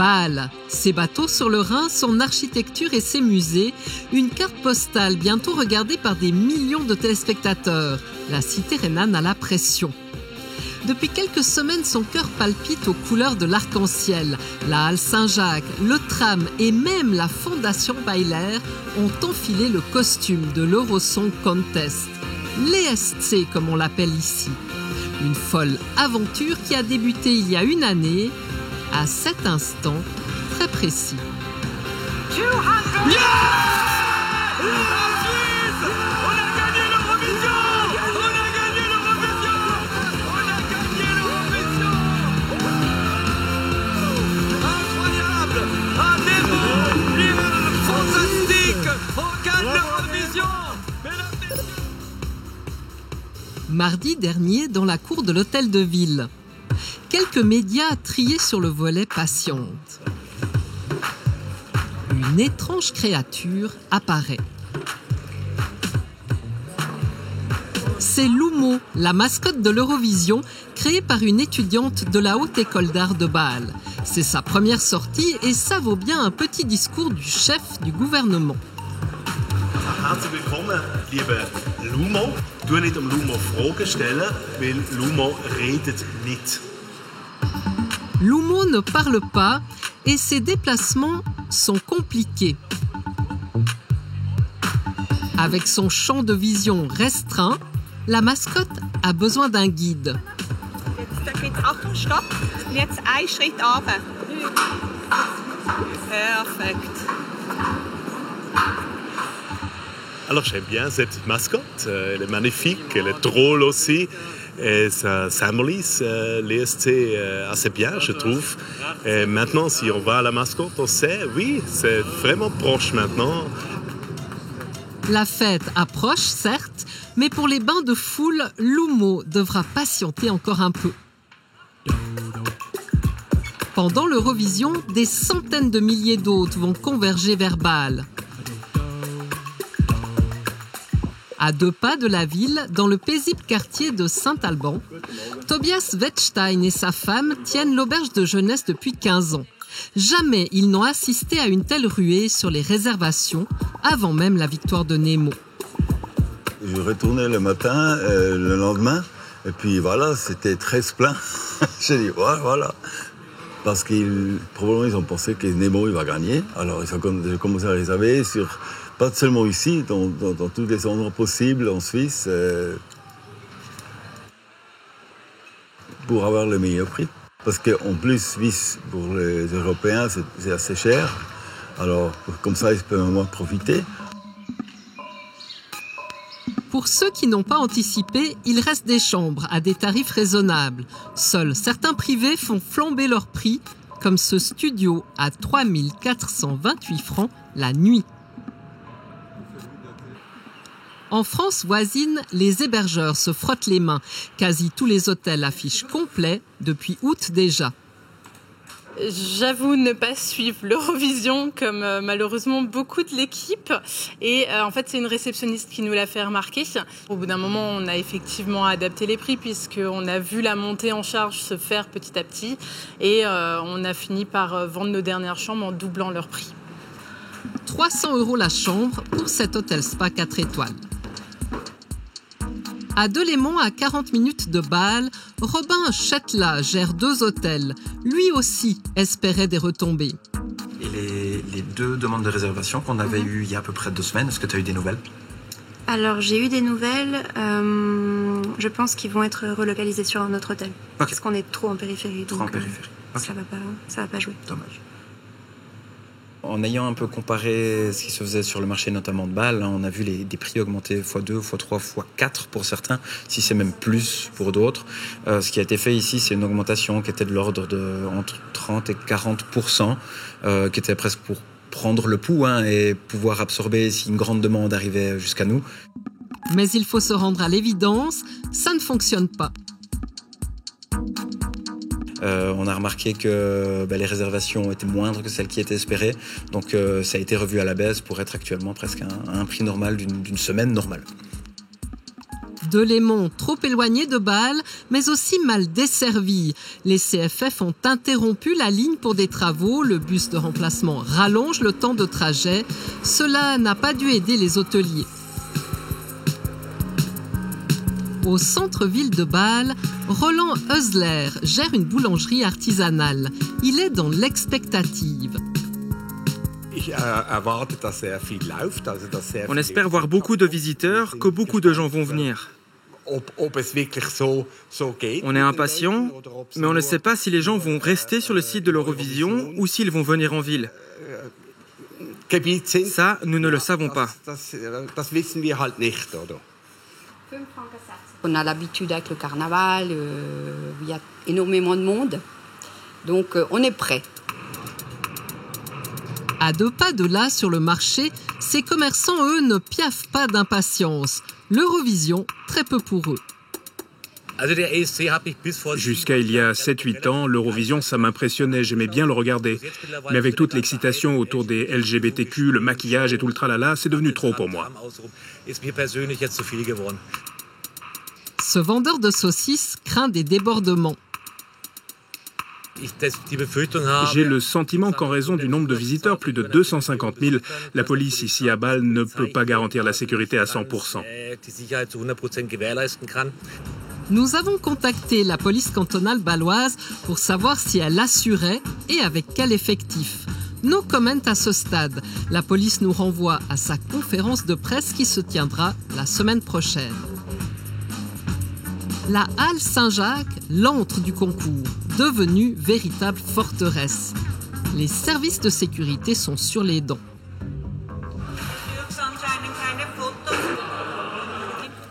Bâle, ses bateaux sur le Rhin, son architecture et ses musées, une carte postale bientôt regardée par des millions de téléspectateurs. La cité rhénane a la pression. Depuis quelques semaines, son cœur palpite aux couleurs de l'arc-en-ciel. La halle Saint-Jacques, le tram et même la Fondation Bayler ont enfilé le costume de l'Eurosong Contest. L'ESC comme on l'appelle ici. Une folle aventure qui a débuté il y a une année, à cet instant très précis. 200 yeah! Mardi dernier, dans la cour de l'hôtel de ville, quelques médias triés sur le volet patientent. Une étrange créature apparaît. C'est Lumo, la mascotte de l'Eurovision, créée par une étudiante de la Haute École d'Art de Bâle. C'est sa première sortie et ça vaut bien un petit discours du chef du gouvernement. Herzlich willkommen, liebe Lumo. Du nicht Lumo Fragen stellen, weil Lumo redet nicht. Lumo ne parle pas et ses déplacements sont compliqués. Avec son champ de vision restreint, la mascotte a besoin d'un guide. Achtung, stopp. Jetzt ein Schritt runter. Perfekt. Alors j'aime bien cette mascotte, elle est magnifique, elle est drôle aussi. Et ça symbolise l'ESC assez bien, je trouve. Et maintenant, si on va à la mascotte, on sait, oui, c'est vraiment proche maintenant. La fête approche, certes, mais pour les bains de foule, Lumo devra patienter encore un peu. Pendant l'Eurovision, des centaines de milliers d'hôtes vont converger vers Bâle. À 2 pas de la ville, dans le paisible quartier de Saint-Alban, Tobias Wettstein et sa femme tiennent l'auberge de jeunesse depuis 15 ans. Jamais ils n'ont assisté à une telle ruée sur les réservations avant même la victoire de Nemo. Je retournais le matin, le lendemain, et puis voilà, c'était très plein. J'ai dit voilà. Parce probablement ils ont pensé que Nemo il va gagner. Alors ils ont commencé à réserver pas seulement ici, dans tous les endroits possibles en Suisse, pour avoir le meilleur prix. Parce qu'en plus, Suisse, pour les Européens, c'est assez cher. Alors, comme ça, ils peuvent au moins profiter. Pour ceux qui n'ont pas anticipé, il reste des chambres à des tarifs raisonnables. Seuls certains privés font flamber leur prix, comme ce studio à 3 428 francs la nuit. En France voisine, les hébergeurs se frottent les mains. Quasi tous les hôtels affichent complet depuis août déjà. J'avoue ne pas suivre l'Eurovision comme malheureusement beaucoup de l'équipe. Et en fait, c'est une réceptionniste qui nous l'a fait remarquer. Au bout d'un moment, on a effectivement adapté les prix puisqu'on a vu la montée en charge se faire petit à petit. Et on a fini par vendre nos dernières chambres en doublant leur prix. 300 € la chambre pour cet hôtel spa 4 étoiles. À Delémont, à 40 minutes de Bâle, Robin Chetla gère 2 hôtels. Lui aussi espérait des retombées. Et les 2 demandes de réservation qu'on avait eues il y a à peu près 2 semaines, est-ce que tu as eu des nouvelles ? Alors j'ai eu des nouvelles, je pense qu'ils vont être relocalisés sur un autre hôtel. Okay. Parce qu'on est trop en périphérie. Trop en périphérie. Okay. Ça va pas jouer. Dommage. En ayant un peu comparé ce qui se faisait sur le marché, notamment de Bâle, on a vu des prix augmenter x2, x3, x4 pour certains, si c'est même plus pour d'autres. Ce qui a été fait ici, c'est une augmentation qui était de l'ordre de entre 30 et 40%, qui était presque pour prendre le pouls et pouvoir absorber si une grande demande arrivait jusqu'à nous. Mais il faut se rendre à l'évidence, ça ne fonctionne pas. On a remarqué que les réservations étaient moindres que celles qui étaient espérées. Donc ça a été revu à la baisse pour être actuellement presque à un prix normal d'une semaine normale. Delémont trop éloigné de Bâle, mais aussi mal desservi. Les CFF ont interrompu la ligne pour des travaux. Le bus de remplacement rallonge le temps de trajet. Cela n'a pas dû aider les hôteliers. Au centre-ville de Bâle, Roland Heusler gère une boulangerie artisanale. Il est dans l'expectative. On espère voir beaucoup de visiteurs, que beaucoup de gens vont venir. On est impatient, mais on ne sait pas si les gens vont rester sur le site de l'Eurovision ou s'ils vont venir en ville. Ça, nous ne le savons pas. On a l'habitude avec le carnaval, il y a énormément de monde, donc on est prêt. À 2 pas de là, sur le marché, ces commerçants, eux, ne piaffent pas d'impatience. L'Eurovision, très peu pour eux. Jusqu'à il y a 7-8 ans, l'Eurovision, ça m'impressionnait, j'aimais bien le regarder. Mais avec toute l'excitation autour des LGBTQ, le maquillage et tout le tralala, c'est devenu trop pour moi. Ce vendeur de saucisses craint des débordements. J'ai le sentiment qu'en raison du nombre de visiteurs, plus de 250 000, la police ici à Bâle ne peut pas garantir la sécurité à 100%. Nous avons contacté la police cantonale bâloise pour savoir si elle assurait et avec quel effectif. No comment à ce stade. La police nous renvoie à sa conférence de presse qui se tiendra la semaine prochaine. La halle Saint-Jacques, l'antre du concours, devenue véritable forteresse. Les services de sécurité sont sur les dents.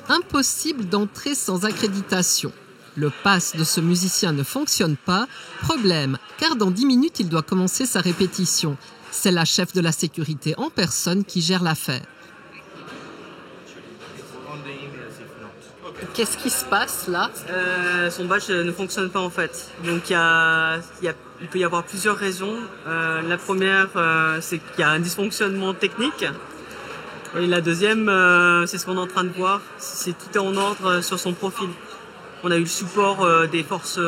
Impossible d'entrer sans accréditation. Le pass de ce musicien ne fonctionne pas. Problème, car dans 10 minutes, il doit commencer sa répétition. C'est la chef de la sécurité en personne qui gère l'affaire. Qu'est-ce qui se passe là ? Son badge ne fonctionne pas en fait. Donc il peut y avoir plusieurs raisons. La première, c'est qu'il y a un dysfonctionnement technique. Et la deuxième, c'est ce qu'on est en train de voir. C'est tout est en ordre sur son profil. On a eu le support des forces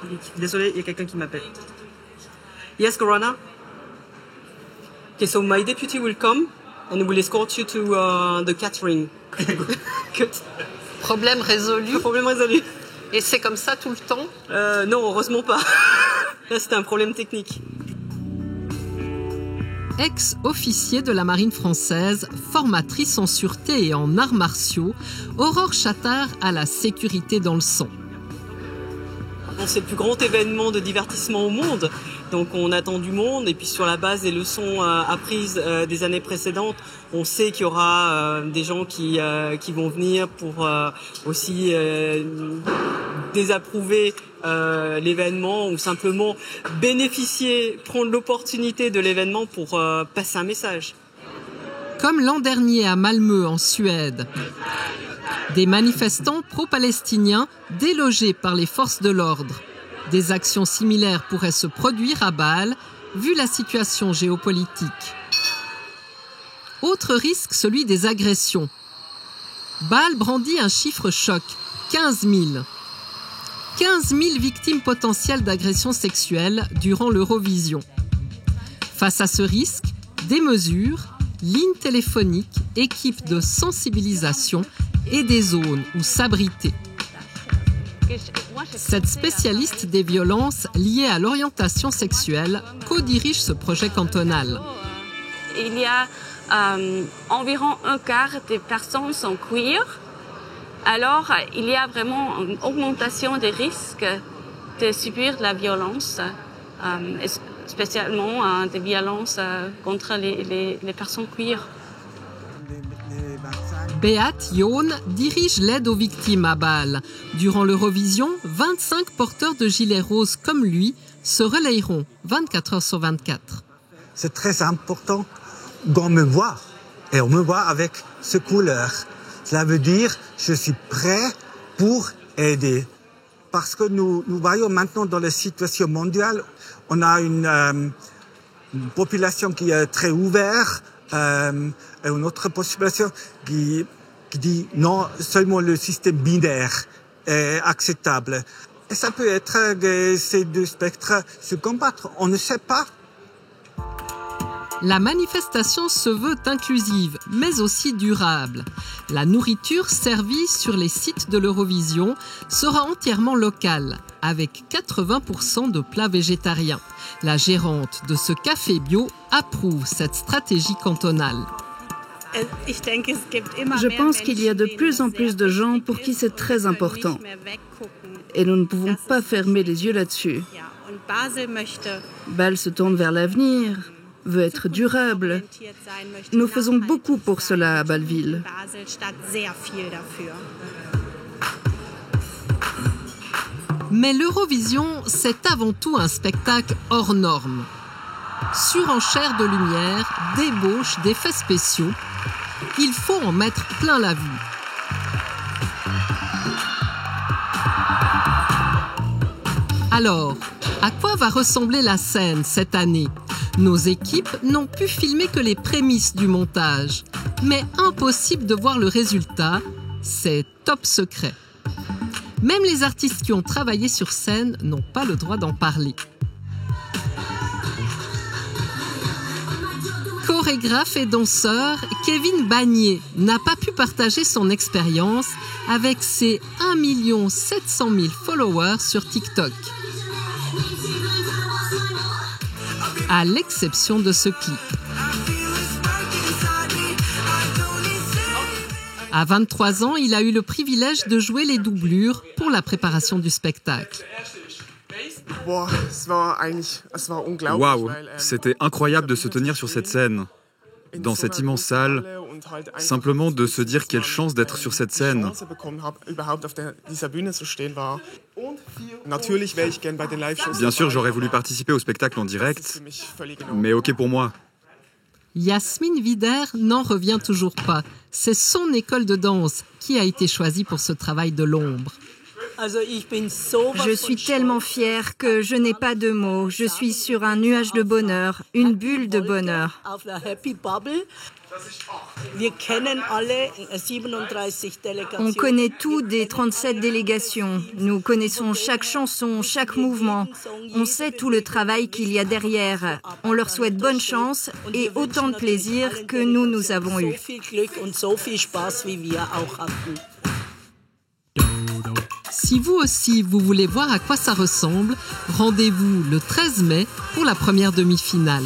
publiques. Désolé, il y a quelqu'un qui m'appelle. Yes, Corona. Okay, so my deputy will come and will escort you to the catering. Good. Problème résolu. Problème résolu. Et c'est comme ça tout le temps ? Non, heureusement pas. Là, c'était un problème technique. Ex-officier de la marine française, formatrice en sûreté et en arts martiaux, Aurore Chattard a la sécurité dans le sang. C'est le plus grand événement de divertissement au monde. Donc on attend du monde et puis sur la base des leçons apprises des années précédentes, on sait qu'il y aura des gens qui vont venir pour aussi désapprouver l'événement ou simplement bénéficier, prendre l'opportunité de l'événement pour passer un message. Comme l'an dernier à Malmö en Suède. Des manifestants pro-palestiniens délogés par les forces de l'ordre. Des actions similaires pourraient se produire à Bâle, vu la situation géopolitique. Autre risque, celui des agressions. Bâle brandit un chiffre choc, 15 000. 15 000 victimes potentielles d'agressions sexuelles durant l'Eurovision. Face à ce risque, des mesures, lignes téléphoniques, équipes de sensibilisation et des zones où s'abriter. Cette spécialiste des violences liées à l'orientation sexuelle co-dirige ce projet cantonal. Il y a environ un quart des personnes sont queer. Alors, il y a vraiment une augmentation des risques de subir de la violence, spécialement des violences contre les personnes queer. Beat John dirige l'aide aux victimes à Bâle. Durant l'Eurovision, 25 porteurs de gilets roses comme lui se relayeront 24 heures sur 24. C'est très important qu'on me voit. Et on me voit avec ce couleur. Cela veut dire je suis prêt pour aider. Parce que nous voyons maintenant dans la situation mondiale, on a une population qui est très ouverte, et une autre population qui qui dit non, seulement le système binaire est acceptable. Et ça peut être que ces deux spectres se combattent, on ne sait pas. La manifestation se veut inclusive, mais aussi durable. La nourriture servie sur les sites de l'Eurovision sera entièrement locale, avec 80% de plats végétariens. La gérante de ce café bio approuve cette stratégie cantonale. Je pense qu'il y a de plus en plus de gens pour qui c'est très important. Et nous ne pouvons pas fermer les yeux là-dessus. Bâle se tourne vers l'avenir, veut être durable. Nous faisons beaucoup pour cela à Bâle-Ville. Mais l'Eurovision, c'est avant tout un spectacle hors norme. Surenchère de lumière, débauche, d'effets spéciaux. Il faut en mettre plein la vue. Alors, à quoi va ressembler la scène cette année ? Nos équipes n'ont pu filmer que les prémices du montage. Mais impossible de voir le résultat, c'est top secret. Même les artistes qui ont travaillé sur scène n'ont pas le droit d'en parler. Chorégraphe et danseur, Kevin Bagnier n'a pas pu partager son expérience avec ses 1 700 000 followers sur TikTok. À l'exception de ce clip. À 23 ans, il a eu le privilège de jouer les doublures pour la préparation du spectacle. Waouh, c'était incroyable de se tenir sur cette scène, dans cette immense salle, simplement de se dire quelle chance d'être sur cette scène. Bien sûr, j'aurais voulu participer au spectacle en direct, mais ok pour moi. Yasmine Wider n'en revient toujours pas. C'est son école de danse qui a été choisie pour ce travail de l'ombre. Je suis tellement fière que je n'ai pas de mots. Je suis sur un nuage de bonheur, une bulle de bonheur. On connaît tout des 37 délégations. Nous connaissons chaque chanson, chaque mouvement. On sait tout le travail qu'il y a derrière. On leur souhaite bonne chance et autant de plaisir que nous avons eu. Si vous aussi, vous voulez voir à quoi ça ressemble, rendez-vous le 13 mai pour la première demi-finale.